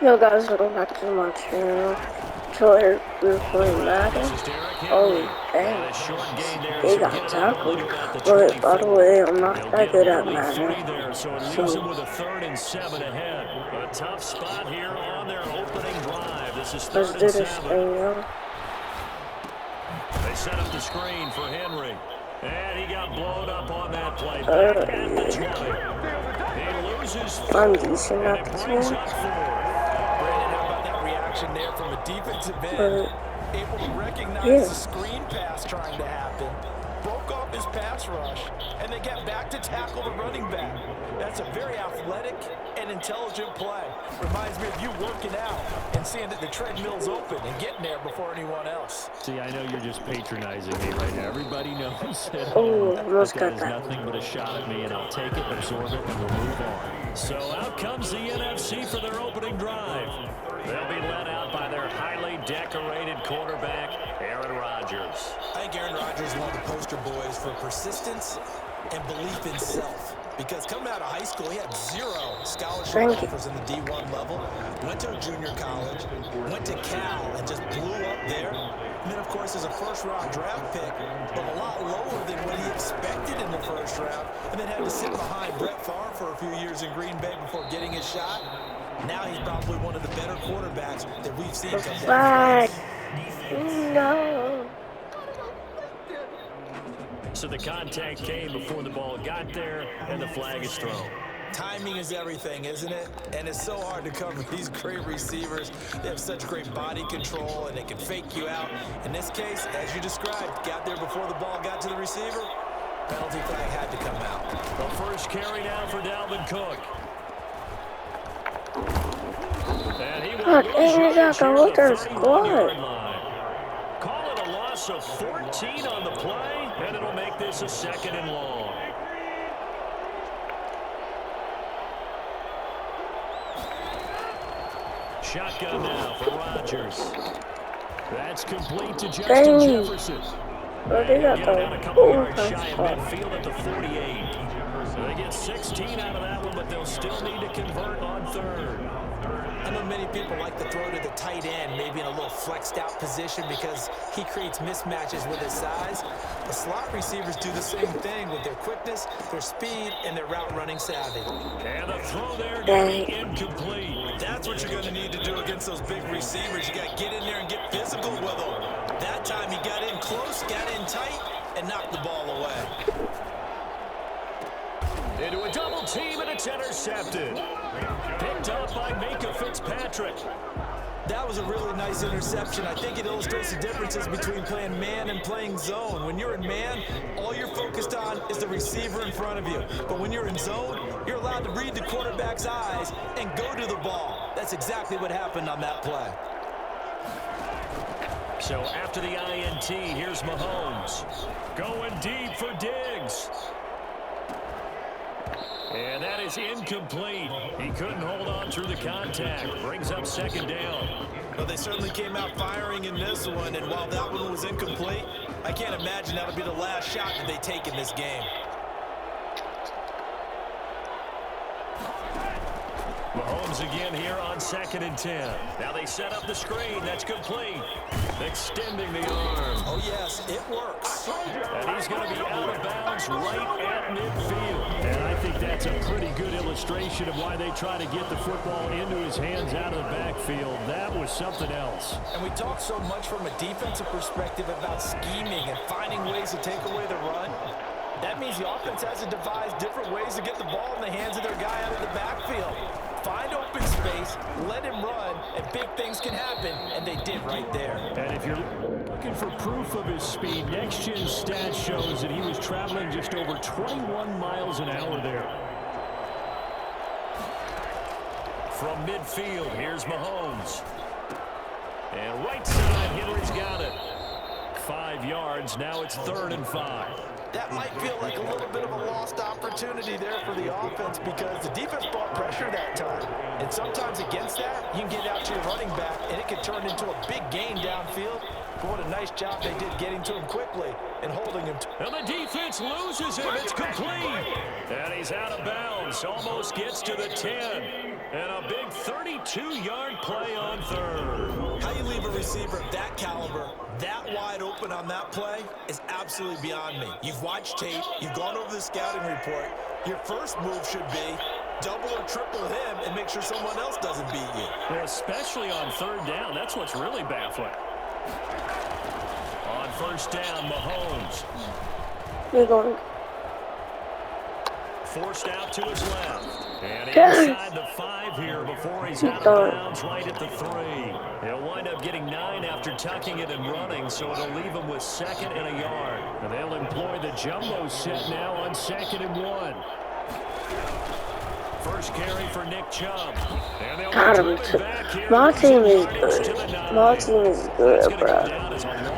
Yo guys, welcome back to my channel. So we're playing Madden. Oh dang, he got tackled. But by the way, I'm not that good at Madden. So with a 3rd and 7 ahead. A tough spot here on their opening drive. This is let's 3rd do and this 7. thing, yo. They set up the screen for Henry. And he got blown up on that play. Back at the 20. He loses 4. I'm decent And at it this brings one. up 4. Brandon, how about that reaction there from a defensive end? But Able to recognize yeah, the screen pass trying to happen. Broke off his pass rush, and they get back to tackle the running back. That's a very athletic and intelligent play. Reminds me of you working out and seeing that the treadmill's open and getting there before anyone else. See, I know you're just patronizing me right now. Everybody knows that, almost that got is that. nothing but a shot at me, and I'll take it, absorb it, and we'll move on. So out comes the NFC for their opening drive. They'll be led out by their highly decorated quarterback, Aaron Rodgers. I think Aaron Rodgers is one of the poster boys for persistence and belief in self. Because coming out of high school, he had 0 scholarship offers in the D1 level. Went to a junior college, went to Cal, and just blew up there. And then, of course, as a first-round draft pick, but a lot lower than what he expected in the first round. And then had to sit behind Brett Favre for a few years in Green Bay before getting his shot. Now he's probably one of the better quarterbacks that we've seen come down. No. So the contact came before the ball got there, and the flag is thrown. Timing is everything, isn't it? And it's so hard to cover these great receivers. They have such great body control, and they can fake you out. In this case, as you described, got there before the ball got to the receiver. Penalty flag had to come out. The first carry down for Dalvin Cook. And he will lose yardage here at the 31-yard line. Call it a loss of 14 on the play, and it'll make this a 2nd and long. Shotgun now for Rodgers. That's complete to Justin Jefferson. But they got Get down a the couple yards overtime shy of spot. midfield at the 48. So they get 16 out of that one, but they'll still need to convert on 3rd. I know many people like to throw to the tight end, maybe in a little flexed out position because he creates mismatches with his size. The slot receivers do the same thing with their quickness, their speed, and their route running savvy. And the throw there going to be incomplete. That's what you're going to need to do against those big receivers. You got to get in there and get physical with them. That time he got in close, got in tight, and knocked the ball away. Into a double team, and it's intercepted. Picked up by Minka Fitzpatrick. That was a really nice interception. I think it illustrates the differences between playing man and playing zone. When you're in man, all you're focused on is the receiver in front of you. But when you're in zone, you're allowed to read the quarterback's eyes and go to the ball. That's exactly what happened on that play. So after the INT, here's Mahomes. Going deep for Diggs. And that is incomplete. He couldn't hold on through the contact. Brings up 2nd down. Well, they certainly came out firing in this one, and while that one was incomplete, I can't imagine that'll be the last shot that they take in this game. Mahomes again here on 2nd and 10. Now they set up the screen. That's complete. Extending the arm. Oh, yes, it works. And he's going to be out of bounds right at midfield. And I think that's a pretty good illustration of why they try to get the football into his hands out of the backfield. That was something else. And we talk so much from a defensive perspective about scheming and finding ways to take away the run. That means the offense has to devise different ways to get the ball in the hands of their guy out of the backfield. Find open space, let him run, and big things can happen, and they did right there. And if you're looking for proof of his speed, Next Gen stats shows that he was traveling just over 21 miles an hour there. From midfield, here's Mahomes. And right side, Henry's got it. 5 yards, now it's 3rd and 5. That might feel like a little bit of a lost opportunity there for the offense because the defense brought pressure that time. And sometimes against that, you can get out to your running back, and it can turn into a big gain downfield. But what a nice job they did getting to him quickly and holding him. And the defense loses him. It's complete. And he's out of bounds. Almost gets to the 10. And a big 32-yard play on third. How you leave a receiver of that caliber that wide open on that play is absolutely beyond me. You've watched tape. You've gone over the scouting report. Your first move should be double or triple him and make sure someone else doesn't beat you. Well, especially on third down. That's what's really baffling. On first down, Mahomes. You're going. Forced out to his left. And inside the 5 here before he's out of bounds right at the 3. He'll wind up getting 9 after tucking it and running, so it'll leave him with 2nd and a yard. And they'll employ the jumbo set now on 2nd and 1. First carry for Nick Chubb. And they'll back here. My team is good. My team is good, bro.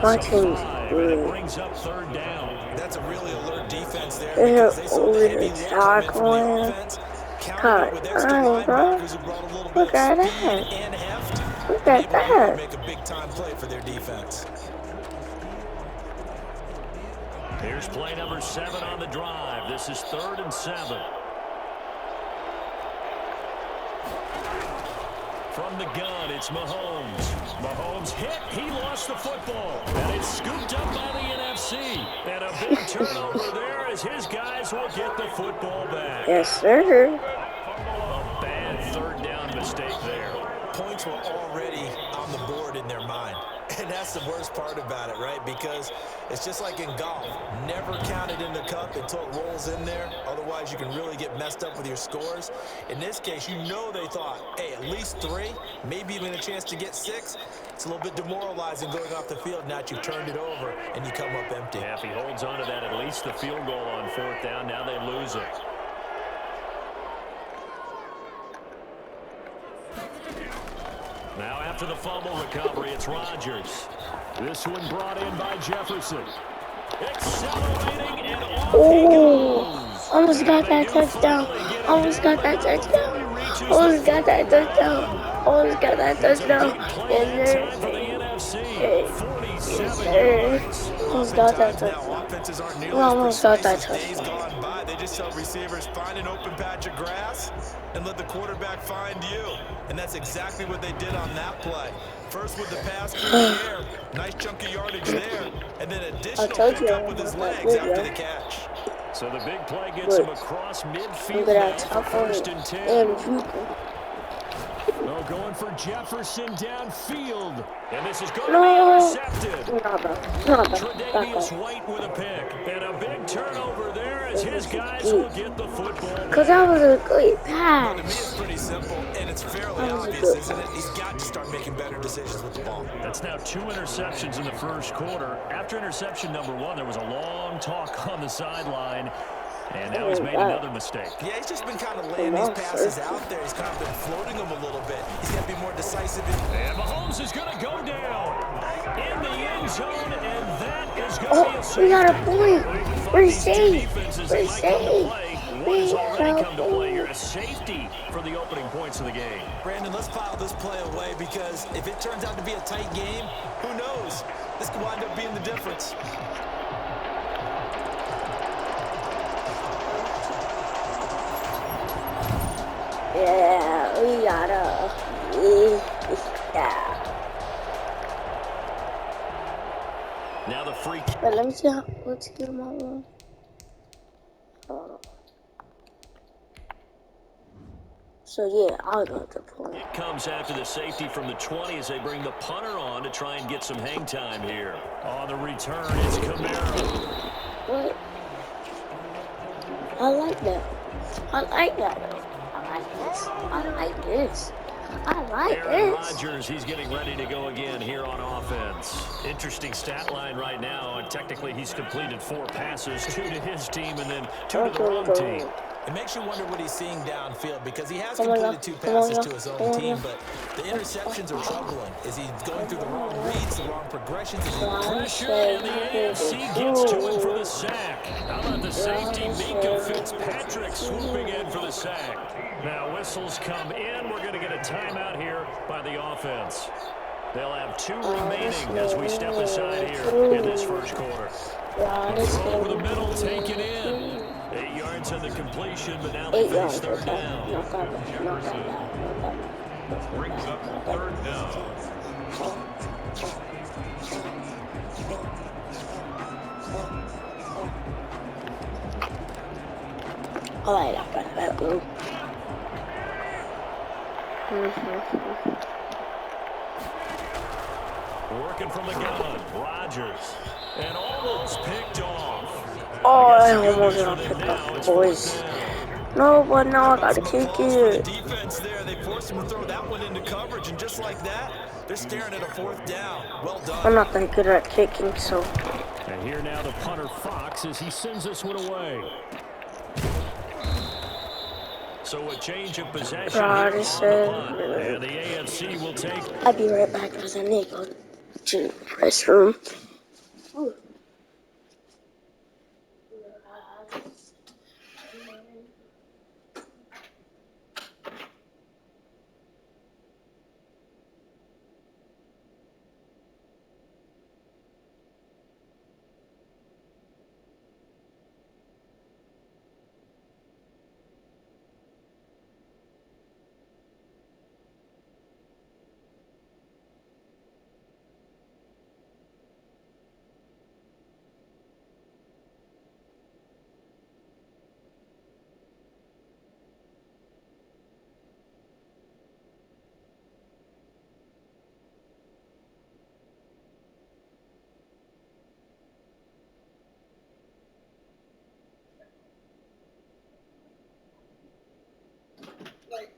My team is good. Brings up third down. That's a really alert defense there. They're over tackling. God, dang, bro. Look at that. Look at that. Make a big time play for their defense. Here's play number 7 on the drive. This is 3rd and 7. From the gun, it's Mahomes. Mahomes hit. He lost the football. And it's scooped up by the NFC. And a big turnover there as his guys will get the football back. Yes, sir. A bad third down mistake there. Points were already on the board in their mind. And that's the worst part about it, right? Because it's just like in golf. Never count it in the cup until it rolls in there. Otherwise, you can really get messed up with your scores. In this case, you know they thought, hey, at least 3, maybe even a chance to get 6. It's a little bit demoralizing going off the field. Now that you've turned it over and you come up empty. Yeah, if he holds on to that, at least the field goal on 4th down. Now they lose it. Now after the fumble recovery, it's Rodgers. This one brought in by Jefferson. Accelerating and off he goes. Almost got that touchdown. Almost got that touchdown. Almost got that touchdown. Almost got that touchdown. Yes, sir. Yes, sir. Almost got that touchdown. We almost got that touchdown. They just tell receivers, find an open patch of grass and let the quarterback find you. And that's exactly what they did on that play. First with the pass through the air, nice chunk of yardage there, and then additional pickup with his legs after the catch. So the big play gets him across midfield now for 1st and 10. No, going for Jefferson downfield. And this is going to be intercepted. Tre'Davious White with a pick. And a big turnover there as his guys will get the football. Because that was a great To me, pass. it's pretty simple, and it's fairly obvious, isn't it? He's got to start making better decisions with the ball. That's now 2 interceptions in the first quarter. After interception number 1, there was a long talk on the sideline. And now he's made another mistake. Yeah, he's just been kind of laying these passes out there. He's kind of been floating them a little bit. He's got to be more decisive. And Mahomes is going to go down in the end zone, and that is going to be a safety. We got a point. We're safe. We're safe. What has already come to play here? A safety for the opening points of the game. Brandon, let's file this play away because if it turns out to be a tight game, who knows? This could wind up being the difference. Yeah, we gotta. Yeah. Now the free. But let me see how. Let's get him on. So yeah, I got the point. It comes after the safety from the 20 as they bring the punter on to try and get some hang time here. On the return, it's Kamara. What? I like that. I like that. I like this. I like this. I like Aaron this. Rodgers, he's getting ready to go again here on offense. Interesting stat line right now. And technically, he's completed 4 passes, 2 to his team and then 2 to the wrong team. It makes you wonder what he's seeing downfield because he has completed 2 passes to his own team, but the interceptions are troubling. Is he going through the wrong reads, the wrong progressions? Pressure, and the AFC gets to him for the sack. How about the safety, Mika Fitzpatrick, swooping in for the sack. Now whistles come in. We're going to get a timeout here by the offense. They'll have 2 remaining as we step aside here in this first quarter. Throw over the middle, take it in. 8 yards on the completion, but now they face third down. Brings up third down. I like that blue. Working from the gun, Rodgers. And almost picked off. Oh, I almost got picked up, boys. No, but now I gotta kick it. Defense there, they forced him to throw that one into coverage, and just like that, they're staring at a fourth down. Well done. I'm not that good at kicking, so. And here now the punter Fox as he sends this one away. So a change of possession here on the punt. And the AFC will take. I'll be right back because I need to go to the restroom.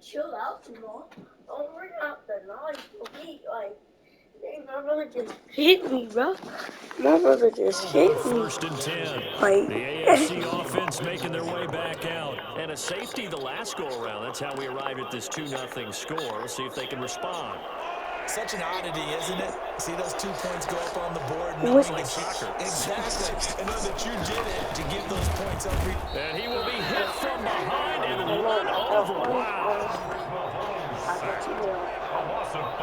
Chill out, Jamal. Don't bring out the naughty beat. Like, dang, my brother just hit me, bro. My brother just hit me. First and 10. Like, the AFC offense making their way back out. And a safety the last go-around. That's how we arrived at this 2-0 score. Let's see if they can respond. Such an oddity, isn't it? See those 2 points go up on the board. Exactly. And know that you did it to give those points up. And he will be hit from behind and run over. Wow.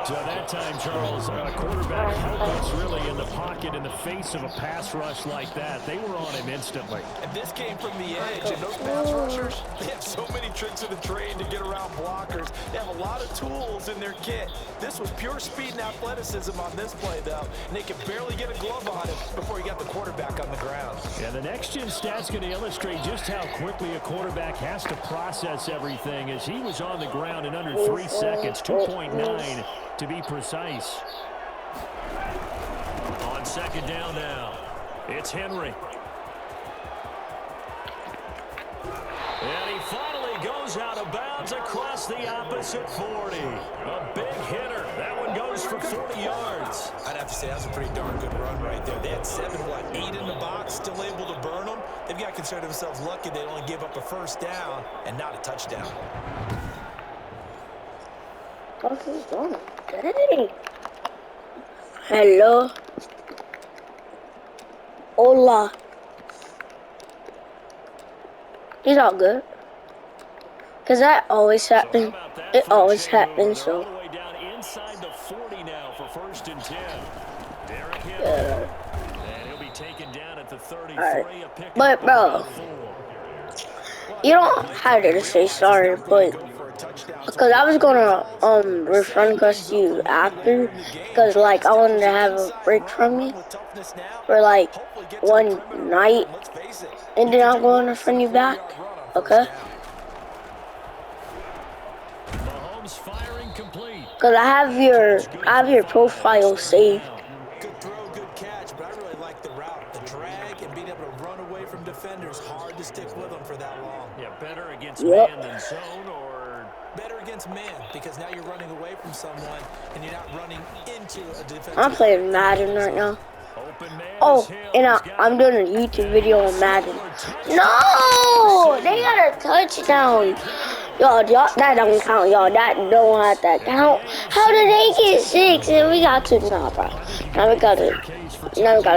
So that time, Charles, quarterback helpless really in the pocket in the face of a pass rush like that. They were on him instantly. And this came from the edge, and those pass rushers, they have so many tricks of the trade to get around blockers. They have a lot of tools in their kit. This was pure speed and athleticism on this play, though, and they could barely get a glove on him before he got the quarterback on the ground. Yeah, the next-gen stat's going to illustrate just how quickly a quarterback has to process everything as he was on the ground in under 3 seconds, 2.9 to be precise. On second down now, it's Henry. And he finally goes out of bounds across the opposite 40. A big hitter. That one goes for 40 yards. I'd have to say that was a pretty darn good run right there. They had 8 in the box, still able to burn them. They've got to consider themselves lucky they only gave up a first down and not a touchdown. Okay, hello. Hola. He's all good. Because that always happens. It always happens, so. All the way down inside the 40 now for first and 10. Derrick Henry. And he'll be taken down at the 33. Right. But, bro, you don't have to say sorry, but because I was gonna refund request you after, because like I wanted to have a break from you for like one night, and then I'm going to refund you back. Okay? Because I have your profile saved. Good throw, good catch, but I really like the route. The drag and being able to run away from defenders, hard to stick with them for that long. Yeah, better against man than zone, or better against man, because now you're running away from someone and you're not running into a defense. I'm playing Madden right now. Oh, and I'm doing a YouTube video on Madden. No! They got a touchdown. Y'all, that don't count, y'all. That don't have to count. How did they get 6 and we got 2? Nah, bro. Now we gotta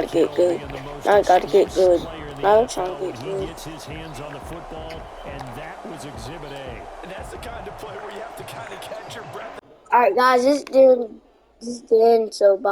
get good. Now we gotta get good. Now we're trying to get good. He gets his hands on the football, and that was Exhibit A. And that's the kind of play where you have to kind of catch your breath. Alright, guys, this dude This is the end, so bye.